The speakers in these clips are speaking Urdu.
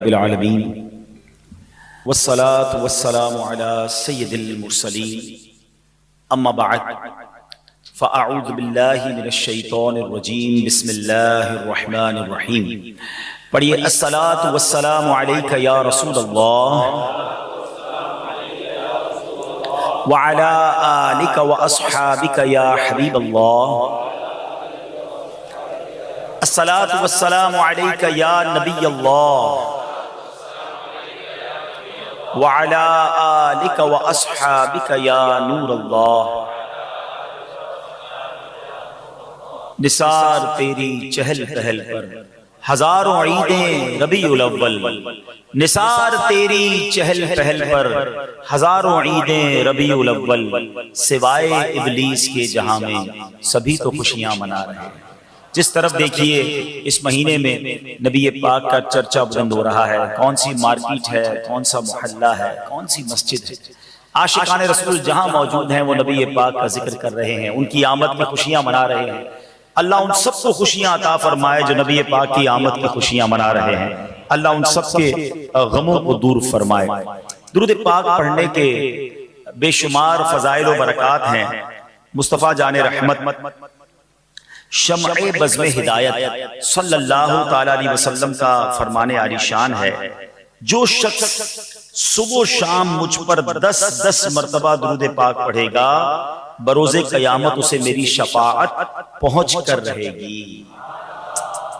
العالمین والصلاة والسلام على سید المرسلین اما بعد فاعوذ باللہ من الشیطان الرجیم بسم اللہ الرحمن الرحیم پڑھیے الصلاة والسلام علیک یا رسول اللہ وعلى آلک واصحابک یا حبیب اللہ الصلاة والسلام علیک یا نبی اللہ وعلى آلك وأصحابك يا نور اللہ۔ نثار تیری چہل پہل پر ہزاروں عیدیں ربیع الاول، نثار تیری چہل پہل پر ہزاروں عیدیں ربیع الاول، سوائے ابلیس کے جہاں میں سبھی تو خوشیاں منا رہے ہیں۔ جس طرف دیکھیے اس مہینے میں نبی پاک کا چرچا بلند ہو رہا ہے، کون سی مارکیٹ ہے، کون سا محلہ ہے، کون سی مسجد ہے، عاشقان رسول جہاں موجود ہیں وہ نبی پاک کا ذکر کر رہے ہیں، ان کی آمد کی خوشیاں منا رہے ہیں۔ اللہ ان سب کو خوشیاں عطا فرمائے جو نبی پاک کی آمد کی خوشیاں منا رہے ہیں، اللہ ان سب کے غموں کو دور فرمائے۔ درود پاک پڑھنے کے بے شمار فضائل و برکات ہیں۔ مصطفیٰ جان رحمت شمع بزم ہدایت صلی اللہ تعالی علیہ وسلم کا فرمان عالی شان ہے، جو شخص صبح و شام مجھ پر 10 مرتبہ درود پاک پڑھے گا بروز قیامت اسے میری شفاعت پہنچ کر رہے گی۔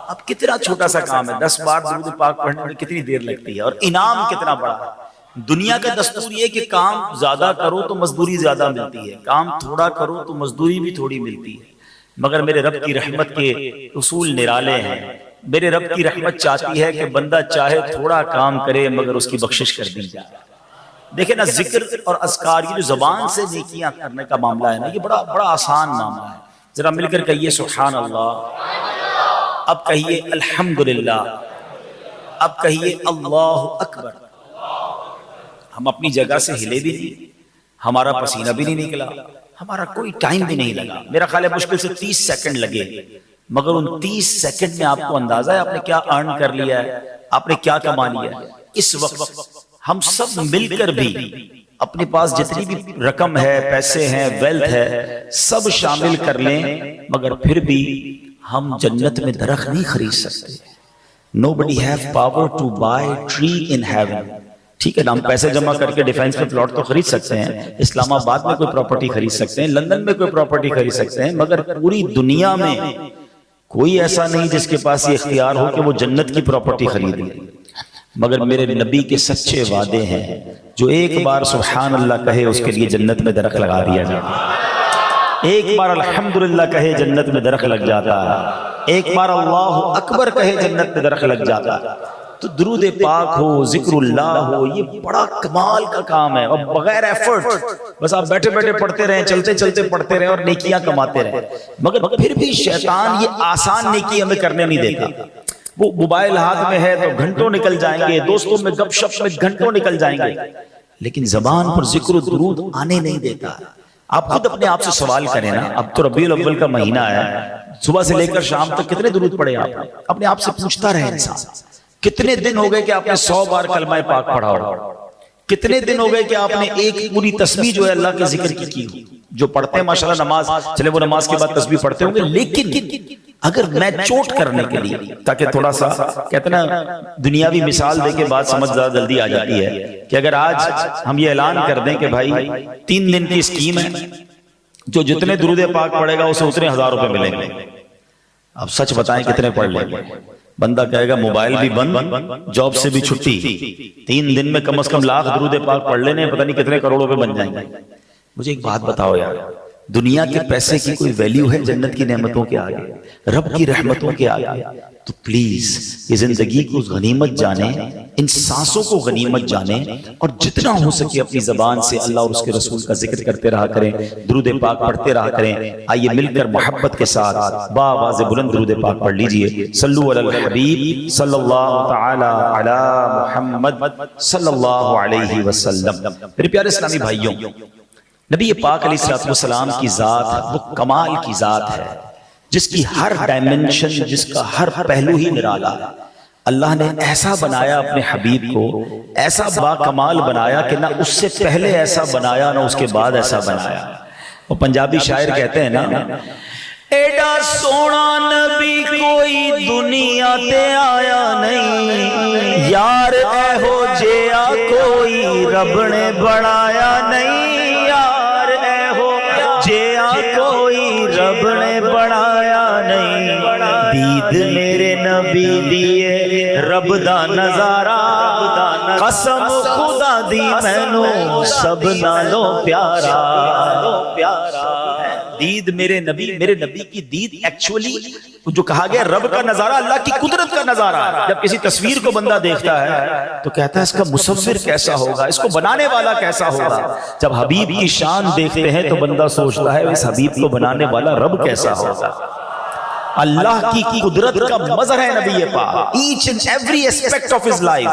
اب کتنا چھوٹا سا کام ہے، 10 بار درود پاک پڑھنے میں کتنی دیر لگتی ہے اور انعام کتنا بڑا ہے۔ دنیا کا دستور یہ کہ کام زیادہ کرو تو مزدوری زیادہ ملتی ہے، کام تھوڑا کرو تو مزدوری بھی تھوڑی ملتی ہے، مگر میرے رب کی رحمت کے اصول نرالے ہیں۔ میرے رب کی رحمت چاہتی ہے کہ بندہ چاہے تھوڑا کام کرے مگر اس کی بخشش کر دی جائے۔ دیکھیں نا، ذکر اور اذکار یہ جو زبان سے نیکیاں کرنے کا معاملہ ہے نا، یہ بڑا آسان معاملہ ہے۔ ذرا مل کر کہیے سبحان اللہ، اب کہیے الحمدللہ، اب کہیے اللہ اکبر۔ ہم اپنی جگہ سے ہلے بھی نہیں، ہمارا پسینہ بھی نہیں نکلا، ہمارا کوئی ٹائم بھی نہیں لگا۔ میرا خیال ہے مشکل سے 30 سیکنڈ لگے، مگر ان 30 سیکنڈ میں آپ کو اندازہ ہے آپ نے کیا ارن کر لیا ہے، آپ نے کیا کما لیا ہے۔ اس وقت ہم سب مل کر بھی اپنے پاس جتنی بھی رقم ہے، پیسے ہیں، ویلتھ ہے، سب شامل کر لیں مگر پھر بھی ہم جنت میں درخت نہیں خرید سکتے۔ Nobody have power to buy tree in heaven۔ ٹھیک ہے نا، ہم پیسے جمع کر کے ڈیفینس میں پلاٹ تو خرید سکتے ہیں، اسلام آباد میں کوئی پراپرٹی خرید سکتے ہیں، لندن میں کوئی پراپرٹی خرید سکتے ہیں، مگر پوری دنیا میں کوئی ایسا نہیں جس کے پاس یہ اختیار ہو کہ وہ جنت کی پراپرٹی خریدے۔ مگر میرے نبی کے سچے وعدے ہیں، جو ایک بار سبحان اللہ کہے اس کے لیے جنت میں درخت لگا دیا جاتا ہے، ایک بار الحمدللہ کہے جنت میں درخت لگ جاتا ہے، ایک بار اللہ اکبر کہے جنت میں درخت لگ جاتا ہے۔ تو درود پاک ہو، ذکر اللہ ہو، یہ بڑا کمال کا کام ہے، اور بغیر ایفرٹ، بس آپ بیٹھے بیٹھے پڑھتے رہیں، چلتے چلتے پڑھتے رہیں اور نیکیاں کماتے رہیں۔ مگر پھر بھی شیطان یہ آسان نیکی ہمیں کرنے نہیں دیتا۔ وہ موبائل ہاتھ میں ہے تو گھنٹوں نکل جائیں گے، دوستوں میں گپ شپ میں گھنٹوں نکل جائیں گے، لیکن زبان پر ذکر و درود آنے نہیں دیتا۔ آپ خود اپنے آپ سے سوال کریں نا، اب تو ربیع الاول کا مہینہ ہے، صبح سے لے کر شام تک کتنے درود پڑھے آپ نے؟ اپنے آپ سے پوچھتا رہے انسان۔ کتنے دن ہو گئے کہ آپ نے 100 بار کلمہ پاک پڑھا ہو؟ کتنے دن ہو گئے کہ آپ نے ایک پوری تسبیح جو ہے اللہ کے ذکر کی ہو؟ جو پڑھتے ہیں ماشاءاللہ نماز، چلے وہ نماز کے بعد تسبیح پڑھتے ہوں گے، لیکن اگر میں چوٹ کرنے کے لیے، تاکہ تھوڑا سا کہتے ہیں نا دنیاوی مثال دے کے بعد سمجھ زیادہ جلدی آ جاتی ہے، کہ اگر آج ہم یہ اعلان کر دیں کہ بھائی 3 دن کی اسکیم ہے، جو جتنے درود پاک پڑھے گا اسے اتنے 1000 روپے ملیں گے، اب سچ بتائیں کتنے پڑھ لیں گے؟ بندہ کہے گا موبائل بھی بند، جاب سے بھی چھٹی، 3 دن میں کم از کم 1,00,000 درود پاک پڑھ لینے، پتہ نہیں کتنے کروڑوں پہ بن جائیں گے۔ مجھے ایک بات بتاؤ یار، دنیا کے پیسے کی کوئی ویلیو ہے جنت کی نعمتوں کے آگے، رب کی رحمتوں کے آگے؟ تو پلیز یہ زندگی کو غنیمت جانیں، ان سانسوں کو غنیمت جانیں، اور جتنا ہو سکے اپنی زبان سے اللہ اور اس کے رسول کا ذکر کرتے رہا کریں، درود پاک پڑھتے رہا کریں۔ آئیے مل کر محبت کے ساتھ باواز بلند درود پاک پڑھ لیجئے۔ صلو علی الحبیب صلی اللہ تعالی علی محمد صلی اللہ علیہ وسلم۔ میرے پیارے اسلامی بھائیوں، نبی پاک علیہ السلام کی ذات وہ کمال کی ذات ہے، جس کی ہر ڈائمنشن، جس کا ہر پہلو ہی نرالا ہے۔ اللہ نے ایسا بنایا اپنے حبیب کو، ایسا با کمال بنایا کہ نہ اس سے پہلے ایسا بنایا نہ اس کے بعد ایسا بنایا۔ وہ پنجابی شاعر کہتے ہیں نا، ایڈا سونا نبی کوئی دنیا تے آیا نہیں، یار اے ہو جیا کوئی رب نے بنایا نہیں، یار اے ہو جیا کوئی رب نے بنایا نہیں۔ دید میرے نبی دیے رب دا نظارہ، قسم خدا دی مینوں سب نالوں پیارا۔ دید میرے نبی کی دید ایکچولی جو کہا گیا رب کا نظارہ، اللہ کی قدرت کا نظارہ ہے۔ جب کسی تصویر کو بندہ دیکھتا ہے تو کہتا ہے اس کا مصور کیسا ہوگا، اس کو بنانے والا کیسا ہوگا۔ جب حبیب کی شان دیکھتے ہیں تو بندہ سوچتا ہے اس حبیب کو بنانے والا رب کیسا ہوگا۔ اللہ کی قدرت کا مظہر ہے نبی پاک، each and every aspect of his life.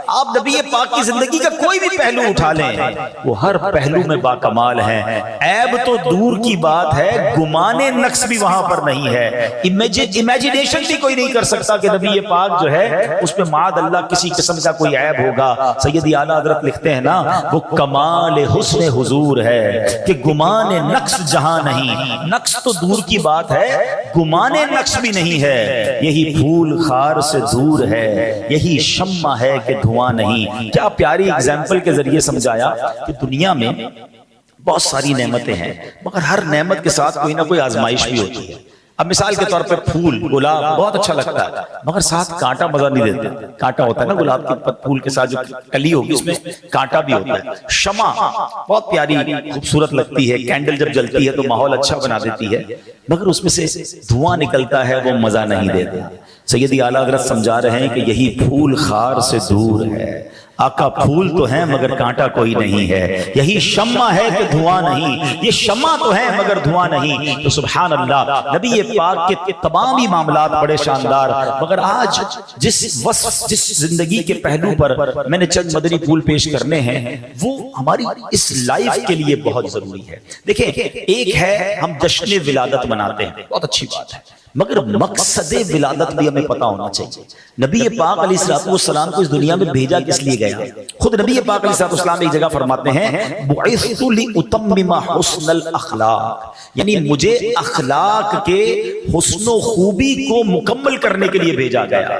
آپ نبی پاک کی زندگی کا کوئی بھی پہلو اٹھا لیں، وہ ہر پہلو میں باکمال ہیں۔ عیب تو دور کی بات ہے، گمان نقص بھی وہاں پر نہیں ہے۔ امیجنیشن بھی کوئی نہیں کر سکتا کہ نبی پاک جو ہے اس پہ معاذ اللہ کسی قسم کا کوئی عیب ہوگا۔ سیدی اعلیٰ حضرت لکھتے ہیں نا، وہ کمال حسن حضور ہے کہ گمان نقص جہاں نہیں۔ نقص تو دور کی بات ہے، گمان نقص بھی نہیں ہے۔ یہی پھول خار سے دور ہے، یہی شمع ہے کہ دھواں نہیں۔ کیا پیاری اگزامپل کے ذریعے سمجھایا کہ دنیا میں بہت ساری نعمتیں ہیں، مگر ہر نعمت کے ساتھ کوئی نہ کوئی آزمائش بھی ہوتی ہے۔ اب مثال کے طور پہ پھول، گلاب بہت اچھا لگتا ہے، مگر ساتھ کانٹا مزہ نہیں دیتے۔ کانٹا ہوتا ہے نا گلاب کے پھول کے ساتھ جو کلی ہوگی اس میں کانٹا بھی ہوتا ہے۔ شمع بہت پیاری خوبصورت لگتی ہے، کینڈل جب جلتی ہے تو ماحول اچھا بنا دیتی ہے، مگر اس میں سے دھواں نکلتا ہے، وہ مزہ نہیں دیتا۔ سیدی اعلیٰ حضرت سمجھا رہے ہیں کہ یہی پھول خار سے دور ہے۔ آقا پھول تو ہیں مگر کانٹا کوئی نہیں ہے، یہی شمع ہے کہ دھواں نہیں۔ یہ شمع تو ہے مگر دھواں نہیں۔ تو سبحان اللہ، نبی پاک کے تمام ہی معاملات بڑے شاندار، مگر آج جس زندگی کے پہلو پر میں نے چند مدنی پھول پیش کرنے ہیں وہ ہماری اس لائف کے لیے بہت ضروری ہے۔ دیکھیں، ایک ہے ہم جشن ولادت مناتے ہیں، بہت اچھی بات ہے، مگر مقصد ولادت بھی ہمیں پتا ہونا چاہیے۔ نبی پاک علیہ الصلوۃ والسلام کو اس دنیا میں بھیجا کس لیے گیا؟ خود نبی پاک علیہ الصلوۃ والسلام ایک جگہ فرماتے ہیں، بعثت لأتمم حسن الاخلاق، یعنی مجھے اخلاق کے حسن و خوبی کو مکمل کرنے کے لیے بھیجا گیا۔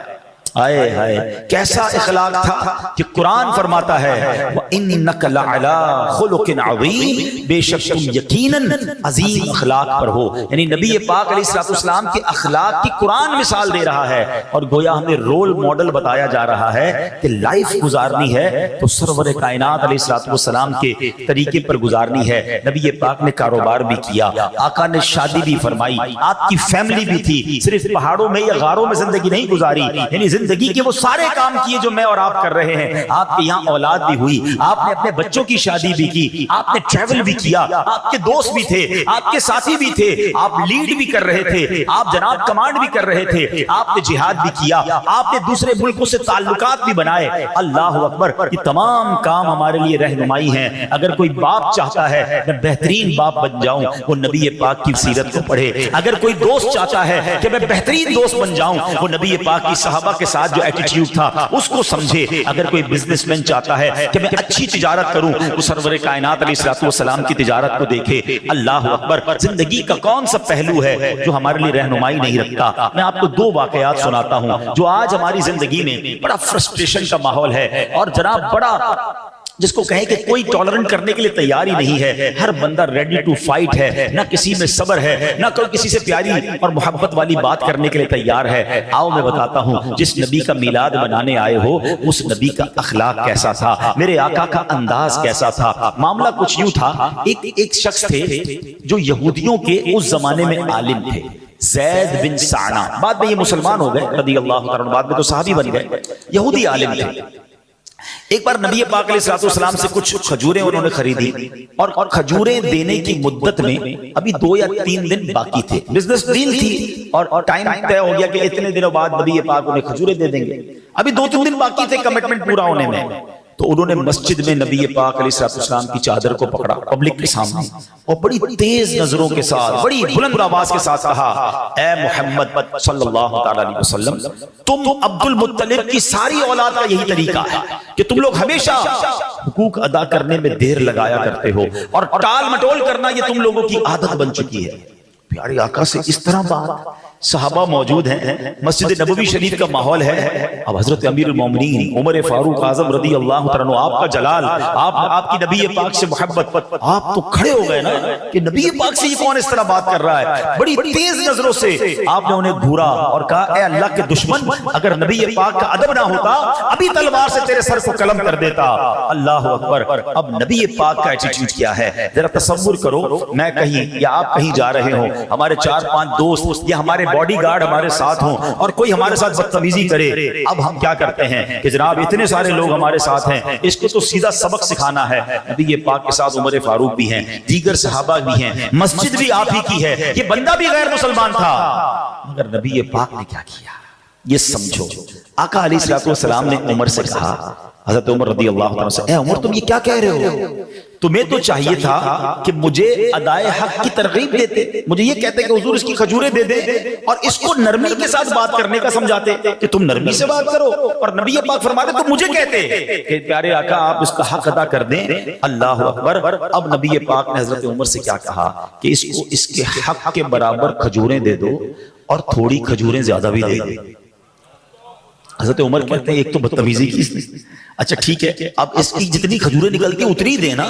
آئے ہائے کیسا اخلاق تھا کہ قرآن فرماتا ہے وَإِنَّكَ لَعَلَىٰ خُلُقٍ عَظِيمٍ، بے شک تم یقیناً عظیم اخلاق پر ہو۔ یعنی نبی پاک علیہ السلام کے اخلاق کی قرآن مثال دے رہا ہے، اور گویا ہمیں رول ماڈل بتایا جا رہا ہے کہ لائف گزارنی ہے تو سرور کائنات علیہ السلام کے طریقے پر گزارنی ہے۔ نبی پاک نے کاروبار بھی کیا، آقا نے شادی بھی فرمائی، آپ کی فیملی بھی تھی، صرف پہاڑوں میں یا غاروں میں زندگی نہیں گزاری، یعنی زندگی کے وہ سارے کام کیے جو میں اور آپ کر رہے ہیں۔ آپ کے یہاں اولاد بھی ہوئی، آپ نے اپنے بچوں کی شادی بھی کی، آپ نے ٹریول بھی کیا، آپ کے دوست بھی تھے، آپ کے ساتھی بھی تھے، آپ لیڈ بھی کر رہے تھے، آپ جناب کمانڈ بھی کر رہے تھے، آپ نے جہاد بھی کیا، آپ نے دوسرے ملکوں سے تعلقات بھی بنائے۔ اللہ اکبر، یہ تمام کام ہمارے لیے رہنمائی ہیں۔ اگر کوئی باپ چاہتا ہے میں بہترین باپ بن جاؤں، وہ نبی پاک کی سیرت کو پڑھے۔ اگر کوئی دوست چاہتا ہے کہ میں بہترین دوست بن جاؤں، وہ نبی پاک کی صحابہ کے ساتھ جو ایٹیٹیوڈ تھا اس کو سمجھے۔ اگر کوئی بزنس مین چاہتا ہے کہ میں اچھی تجارت کروں، وہ سرور کائنات علیہ الصلوۃ والسلام کی تجارت کو دیکھے۔ اللہ اکبر، زندگی کا کون سا پہلو ہے جو ہمارے لیے رہنمائی نہیں رکھتا؟ میں آپ کو دو واقعات سناتا ہوں جو آج ہماری زندگی میں بڑا فرسٹریشن کا ماحول ہے، اور جناب بڑا جس کو کہیں کہ کوئی ٹالرنٹ کرنے کے لیے تیار ہی نہیں ہے، ہر بندہ ریڈی ٹو فائٹ ہے، نہ کسی میں صبر ہے، نہ کوئی کسی سے پیاری اور محبت والی بات کرنے کے لیے تیار ہے۔ آؤ میں بتاتا ہوں، جس نبی کا میلاد منانے آئے ہو اس نبی کا اخلاق کیسا تھا، میرے آقا کا انداز کیسا تھا۔ معاملہ کچھ یوں تھا، ایک شخص تھے جو یہودیوں کے اس زمانے میں عالم تھے، زید بن سعنہ، بعد میں یہ مسلمان ہو گئے رضی اللہ عنہ، بعد میں تو صحابی بن گئے، یہودی عالم تھے۔ ایک بار نبی پاک علیہ السلام سے کچھ کھجوریں انہوں نے خریدی، اور کھجوریں دینے کی مدت میں ابھی 2 یا 3 دن باقی تھے، بزنس ڈیل تھی اور ٹائم طے ہو گیا کہ اتنے دنوں بعد نبی پاک انہیں کھجوریں دے دیں گے، ابھی 2-3 دن باقی تھے کمٹمنٹ پورا ہونے میں۔ تو انہوں نے مسجد میں نبی پاک علیہ السلام کی چادر کو پکڑا پبلک کے سامنے اور بڑی تیز نظروں کے ساتھ بڑی بلند آواز کے ساتھ کہا اے محمد صلی اللہ تعالی علیہ وسلم تم عبد المطلب کی ساری اولاد کا یہی طریقہ ہے کہ تم لوگ ہمیشہ حقوق ادا کرنے میں دیر لگایا کرتے ہو اور ٹال مٹول کرنا یہ تم لوگوں کی عادت بن چکی ہے. پیارے آقا سے اس طرح بات, صحابہ موجود ہیں, مسجد نبوی شریف کا ماحول ہے. اب حضرت امیر المومنین عمر فاروق اعظم رضی اللہ تعالیٰ عنہ, آپ کا جلال, آپ کی نبی پاک سے محبت, آپ تو کھڑے ہو گئے نا کہ نبی پاک سے یہ کون اس طرح بات کر رہا ہے. بڑی تیز نظروں سے آپ نے انہیں گھورا اور کہا اے اللہ کے دشمن, اگر نبی پاک کا ادب نہ ہوتا ابھی تلوار سے تیرے سر کو قلم کر دیتا. اللہ اکبر. اب نبی پاک کا ایٹیٹیوڈ کیا ہے ذرا تصور کرو, میں کہیں یا آپ کہیں جا رہے ہوں, ہمارے 4-5 دوست یا ہمارے باڈی گارڈ ہمارے ساتھ ہوں اور کوئی ہمارے ساتھ بدتمیزی کرے. اب ہم کیا کرتے ہیں کہ جناب اتنے سارے لوگ ہمارے ساتھ ہیں, اس کو تو سیدھا سبق سکھانا ہے. نبی پاک کے ساتھ عمر فاروق بھی ہیں, دیگر صحابہ بھی ہیں, مسجد بھی آپ ہی کی ہے, یہ بندہ بھی غیر مسلمان تھا, مگر نبی پاک نے کیا کیا یہ سمجھو. آقا علیہ السلام نے عمر سے کہا, حضرت عمر رضی اللہ عنہ سے, اے عمر تم یہ کیا کہہ رہے ہو, تمہیں تو چاہیے تھا کہ مجھے ادائے حق کی ترغیب دیتے, مجھے یہ کہتے کہ حضور اس کی کھجوریں دے دیں اور اس کو نرمی کے ساتھ بات کرنے کا سمجھاتے کہ تم نرمی سے بات کرو, اور نبی پاک فرماتے تو مجھے کہتے کہ پیارے آقا آپ اس کا حق ادا کر دیں. اللہ اکبر. اب نبی پاک نے حضرت عمر سے کیا کہا کہ اس کو اس کے حق کے برابر کھجوریں دے دو اور تھوڑی کھجوریں زیادہ بھی دے دو. حضرت عمر کہتے ہیں ایک تو بدتمیزی کی اس نے, اچھا ٹھیک ہے اب اس کی جتنی کھجوریں نکلتی ہیں اتنی دینا,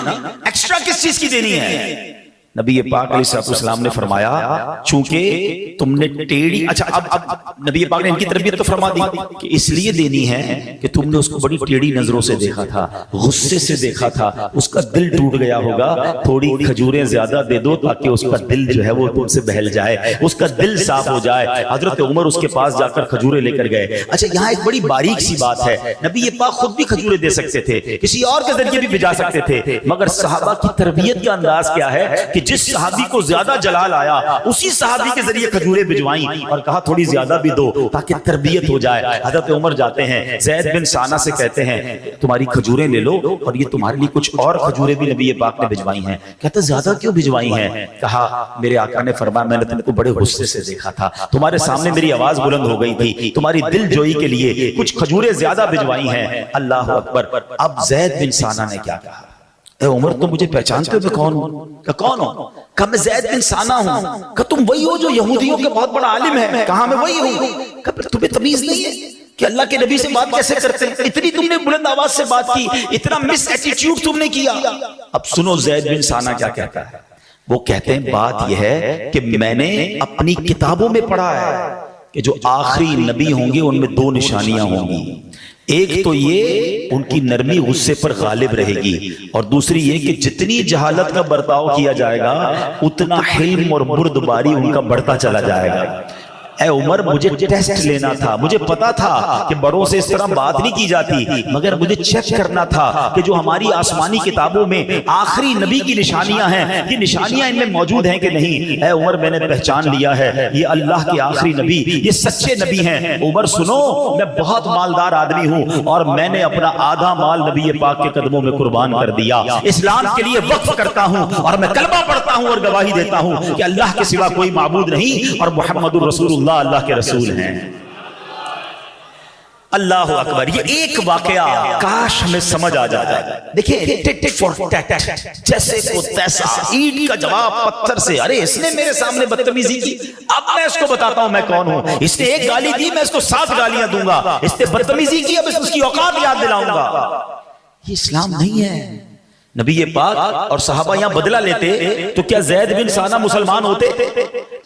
ایکسٹرا کس چیز کی دینی ہے. نبی پاک علیہ السلام نے فرمایا چونکہ تم نے ٹیڑھی, اچھا اب نبی پاک نے ان کی تربیت تو فرما دی کہ اس لیے دینی ہے کہ تم نے اس کو بڑی ٹیڑھی نظروں سے دیکھا تھا, غصے سے دیکھا تھا, اس کا دل ٹوٹ گیا ہوگا, تھوڑی کھجوریں زیادہ دے دو تاکہ اس کا دل جو ہے وہ تم سے بہل جائے, اس کا دل صاف ہو جائے. حضرت عمر اس کے پاس جا کر کھجوریں لے کر گئے. اچھا یہاں ایک بڑی باریک سی بات ہے, نبی پاک خود بھی کھجوریں دے سکتے تھے, کسی اور کے ذریعے بھی بھیجا سکتے تھے, مگر صحابہ کی تربیت کا انداز کیا ہے کہ جس صحابی کو زیادہ جلال آیا اسی صحابی کے ذریعے کھجوریں بھجوائیں اور کہا تھوڑی زیادہ بھی دو تاکہ تربیت ہو جائے. حضرت عمر جاتے ہیں, زید بن ثانہ سے کہتے ہیں تمہاری کھجوریں لے لو, اور یہ تمہارے لیے کچھ اور کھجوریں بھی نبی پاک نے بھجوائی ہیں. کہتے زیادہ کیوں بھجوائی ہیں؟ کہا میرے آقا نے فرمایا میں نے تم کو بڑے غصے سے دیکھا تھا, تمہارے سامنے میری آواز بلند ہو گئی تھی, تمہاری دل جوئی کے لیے کچھ کھجوریں زیادہ بھجوائی ہیں. اللہ اکبر. اب زید بن ثانہ نے کیا کہا, اے عمر تم مجھے پہچانتے ہو میں کون ہوں؟ کہ کون ہوں؟ کہ میں زید بن ثانہ ہوں. کہ تم وہی ہو جو یہودیوں کے بہت بڑا عالم ہے؟ کہا میں وہی ہوں. کہ تمہیں تمیز نہیں ہے کہ اللہ کے نبی سے بات کیسے کرتے ہیں؟ اتنی تم نے بلند آواز سے بات کی, اتنا مس ایٹیٹیوڈ تم نے کیا. اب سنو زید بن ثانہ کیا کہتا ہے. وہ کہتے ہیں بات یہ ہے کہ میں نے اپنی کتابوں میں پڑھا ہے کہ جو آخری نبی ہوں گے ان میں 2 نشانیاں ہوں گی. ایک تو یہ ان کی نرمی غصے پر غالب رہے گی, اور دوسری یہ کہ جتنی جہالت کا برتاؤ کیا جائے گا اتنا حلم اور بردباری ان کا بڑھتا چلا جائے گا. اے عمر مجھے ٹیسٹ لینا تھا, مجھے پتا تھا کہ بڑوں سے اس طرح بات نہیں کی جاتی, مگر مجھے چیک کرنا تھا کہ جو ہماری آسمانی کتابوں میں آخری نبی کی نشانیاں ہیں یہ نشانیاں ان میں موجود ہیں کہ نہیں. اے عمر میں نے پہچان لیا ہے یہ اللہ کے آخری نبی, یہ سچے نبی ہیں. عمر سنو میں بہت مالدار آدمی ہوں اور میں نے اپنا آدھا مال نبی پاک کے قدموں میں قربان کر دیا, اسلام کے لیے وقف کرتا ہوں اور میں کلمہ پڑھتا ہوں اور گواہی دیتا ہوں کہ اللہ کے سوا کوئی معبود نہیں اور محمد الرسول اللہ اللہ کے رسول ہیں. اللہ اکبر. یہ ایک واقعہ کاش ہمیں سمجھ آ جائے. دیکھیں ٹٹ فور ٹیٹ, جیسے کو تیسا, اینٹ کا جواب پتھر سے. ارے اس نے میرے سامنے بدتمیزی کی, اب میں اس کو بتاتا ہوں میں کون ہوں. اس نے ایک گالی دی میں اس کو 7 گالیاں دوں گا. اس نے بدتمیزی کی اب اس کی اوقات یاد دلاؤں گا. یہ اسلام نہیں ہے. نبی پاک اور صحابہ یہاں بدلہ لیتے تو کیا زید بن ثانہ مسلمان ہوتے؟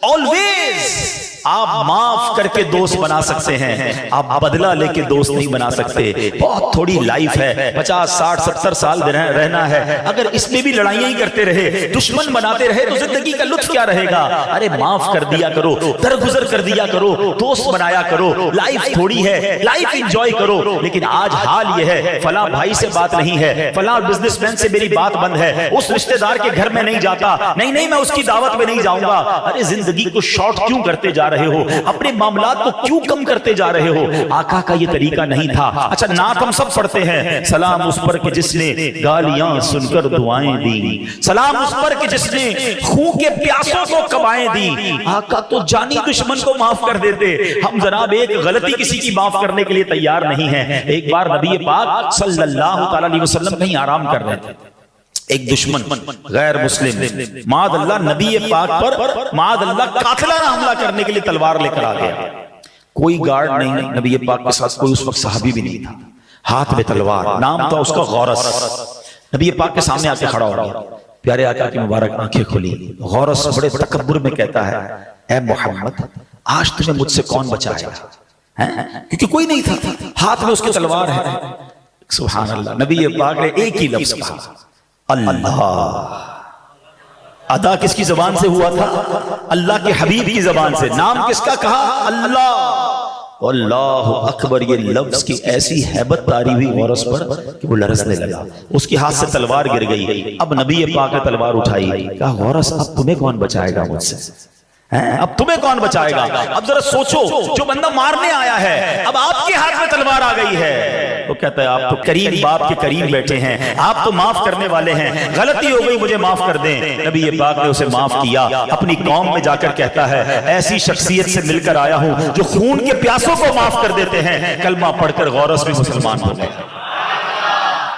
آلویز آپ معاف کر کے دوست بنا سکتے ہیں, آپ بدلہ لے کے دوست نہیں بنا سکتے. بہت تھوڑی لائف ہے, 50 60 70 سال رہنا ہے. اگر اس میں بھی لڑائیاں ہی کرتے رہے, دشمن بناتے رہے تو زندگی کا لطف کیا رہے گا؟ ارے معاف کر دیا کرو, درگزر کر دیا کرو, دوست بنایا کرو. لائف تھوڑی ہے, لائف انجوائے کرو. لیکن آج حال یہ ہے فلاں بھائی سے بات نہیں ہے, فلاں بزنس مین سے میری میری بات بند ہے، اس رشتہ دار کے گھر میں نہیں جاتا، نہیں میں اس کی دعوت میں نہیں جاؤں گا۔ ارے زندگی کو شارٹ کیوں کرتے جا رہے ہو؟ اپنے معاملات کو کیوں کم کرتے جا رہے ہو؟ آقا کا یہ طریقہ نہیں تھا۔ اچھا نعت ہم سب پڑھتے ہیں، سلام اس پر کہ جس نے گالیاں سن کر دعائیں دی، سلام اس پر کہ جس نے خون کے پیاسوں کو کبائیں دی۔ آقا تو جانی دشمن کو معاف کر دیتے، ہم جناب ایک غلطی کسی کی معاف کرنے کے لیے تیار نہیں ہیں۔ ایک بار نبی پاک صلی اللہ تعالی علیہ وسلم کہیں آرام کر رہے تھے، ایک دشمن غیر مسلم معاذ اللہ نبی پاک پر معاذ اللہ قاتلانہ حملہ کرنے کے لیے تلوار لے کر آ گیا۔ کوئی گارڈ نہیں، نبی پاک کے ساتھ کوئی اس وقت صحابی بھی نہیں تھا، ہاتھ میں تلوار، نام تھا اس کا غورس۔ نبی پاک کے سامنے آ کے کھڑا ہو گیا، پیارے آقا کی مبارک آنکھیں کھلی، غورس بڑے تکبر میں کہتا ہے، اے محمد آج تمہیں مجھ سے کون بچائے گا؟ کیونکہ کوئی نہیں تھا، ہاتھ میں اس کے تلوار ہے۔ سبحان اللہ، نبی پاک نے ایک ہی لفظ کہا، اللہ۔ ادا کس کی زبان سے ہوا تھا؟ اللہ کے حبیب کی زبان سے۔ نام کس کا کہا؟ اللہ۔ اللہ اکبر، یہ لفظ کی ایسی ہیبت طاری ہوئی غورس پر کہ وہ لرزنے لگا، اس کے ہاتھ سے تلوار گر گئی۔ اب نبی پاک نے تلوار اٹھائی، کہا غورس اب تمہیں کون بچائے گا مجھ سے؟ اب تمہیں کون بچائے گا؟ اب ذرا سوچو، جو بندہ مارنے آیا ہے اب آپ کے ہاتھ میں تلوار آ گئی ہے، وہ کہتا ہے آپ تو کریم باپ کے قریب بیٹھے ہیں، آپ تو معاف کرنے والے ہیں، غلطی ہو گئی مجھے معاف کر دیں۔ نبی پاک نے اسے معاف کیا، اپنی قوم میں جا کر کہتا ہے ایسی شخصیت سے مل کر آیا ہوں جو خون کے پیاسوں کو معاف کر دیتے ہیں۔ کلمہ پڑھ کر غورس بھی مسلمان ہو گئے۔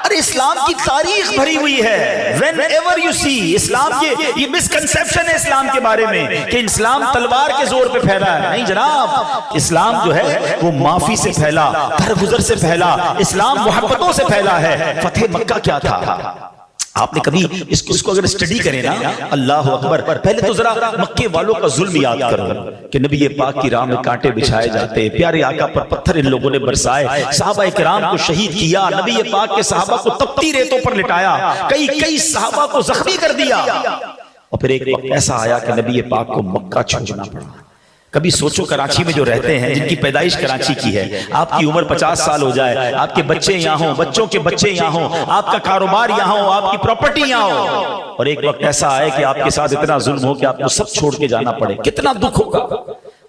ارے اسلام کی تاریخ بھری ہوئی ہے، whenever you see اسلام یہ مسکنسیپشن ہے اسلام کے بارے میں کہ اسلام تلوار کے زور پہ پھیلا ہے، نہیں جناب، اسلام جو ہے وہ معافی سے پھیلا، درگزر سے پھیلا، اسلام محبتوں سے پھیلا ہے۔ فتح مکہ کیا تھا؟ آپ نے کبھی اس کو اگر اسٹڈی کریں نا، اللہ اکبر، پہلے تو ذرا مکے والوں کا ظلم یاد کرو کہ نبی پاک کی راہ میں کانٹے بچھائے جاتے، پیارے آقا پر پتھر ان لوگوں نے برسائے، صحابہ کرام کو شہید کیا، نبی پاک کے صحابہ کو تپتی ریتوں پر لٹایا، کئی صحابہ کو زخمی کر دیا، اور پھر ایک وقت ایسا آیا کہ نبی پاک کو مکہ چھوڑنا پڑا۔ کبھی سوچو کراچی میں جو رہتے ہیں، جن کی پیدائش کراچی کی ہے، آپ کی عمر 50 سال ہو جائے، آپ کے بچے یہاں ہوں، بچوں کے بچے یہاں ہوں، آپ کا کاروبار یہاں ہو، آپ کی پراپرٹی یہاں ہو، اور ایک وقت ایسا آئے کہ آپ کے ساتھ اتنا ظلم ہو کہ آپ کو سب چھوڑ کے جانا پڑے، کتنا دکھ ہوگا۔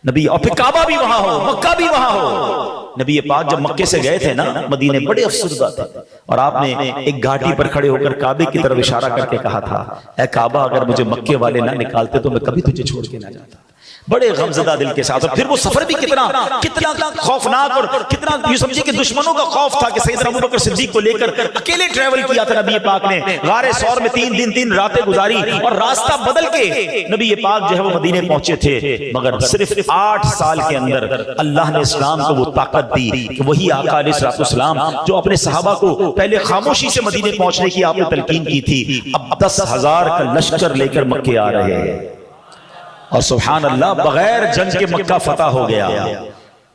نبی، اور پھر کعبہ بھی وہاں ہو، مکہ بھی وہاں ہو۔ نبی پاک جب مکے سے گئے تھے نا مدینے، بڑے افسردہ تھے، اور آپ نے ایک گھاٹی پر کھڑے ہو کر کعبے کی طرف اشارہ کر کے کہا تھا، اے کعبہ اگر مجھے مکے والے نہ نکالتے تو میں کبھی تجھے چھوڑ کے نہ جاتا، بڑے غمزدہ دل کے ساتھ۔ اور پھر وہ سفر بھی کتنا خوفناک، اور کتنا یہ سمجھے کہ دشمنوں کا خوف تھا کہ سیدنا ابوبکر صدیق کو لے کر اکیلے ٹریول کیا تھا نبی پاک نے، غار ثور میں 3 دن 3 راتیں گزاری، اور راستہ بدل کے نبی پاک جو ہے وہ مدینے پہنچے تھے۔ مگر صرف 8 سال کے اندر اللہ نے اسلام کو وہ طاقت دی کہ وہی آقا علیہ السلام جو اپنے صحابہ کو پہلے خاموشی سے مدینے پہنچنے کی آپ نے تلقین کی تھی، اب 10,000 کا لشکر لے کر مکے آ رہے ہیں، اور سبحان اللہ بغیر جنگ کے مکہ فتح ہو گیا۔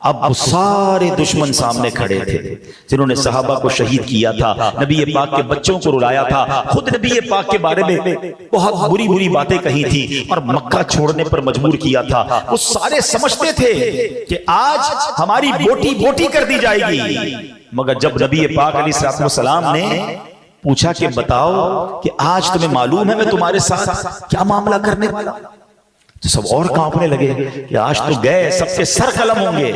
اب وہ سارے دشمن سامنے کھڑے تھے جنہوں نے صحابہ کو شہید کیا تھا، نبی پاک کے بچوں کو رلایا تھا، خود نبی پاک کے بارے میں بہت بری باتیں کہی تھی، اور مکہ چھوڑنے پر مجبور کیا تھا۔ وہ سارے سمجھتے تھے کہ آج ہماری بوٹی کر دی جائے گی، مگر جب نبی پاک علیہ السلام نے پوچھا کہ بتاؤ کہ آج تمہیں معلوم ہے میں تمہارے ساتھ کیا معاملہ کرنے والا ہوں، تو سب اور کانپنے لگے کہ آج تو گئے سب کے سر قلم ہوں گے،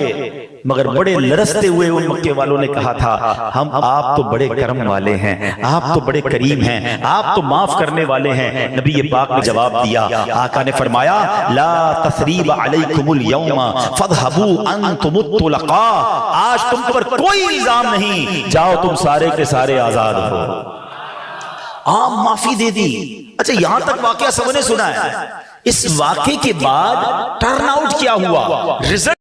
مگر بڑے لرزتے ہوئے ان مکے والوں نے کہا تھا، ہم آپ تو بڑے کرم والے ہیں، آپ تو بڑے کریم ہیں، آپ تو معاف کرنے والے ہیں۔ نبی پاک نے جواب دیا، آقا نے فرمایا، لا تثریب علیکم اليوم فاذهبوا انتم الطلقاء، آج تم پر کوئی الزام نہیں، جاؤ تم سارے کے سارے آزاد ہو۔ عام معافی دے دی۔ اچھا یہاں تک واقعہ سب نے سنا ہے، اس واقعے کے بعد ٹرن آؤٹ کیا ہوا، رزلٹ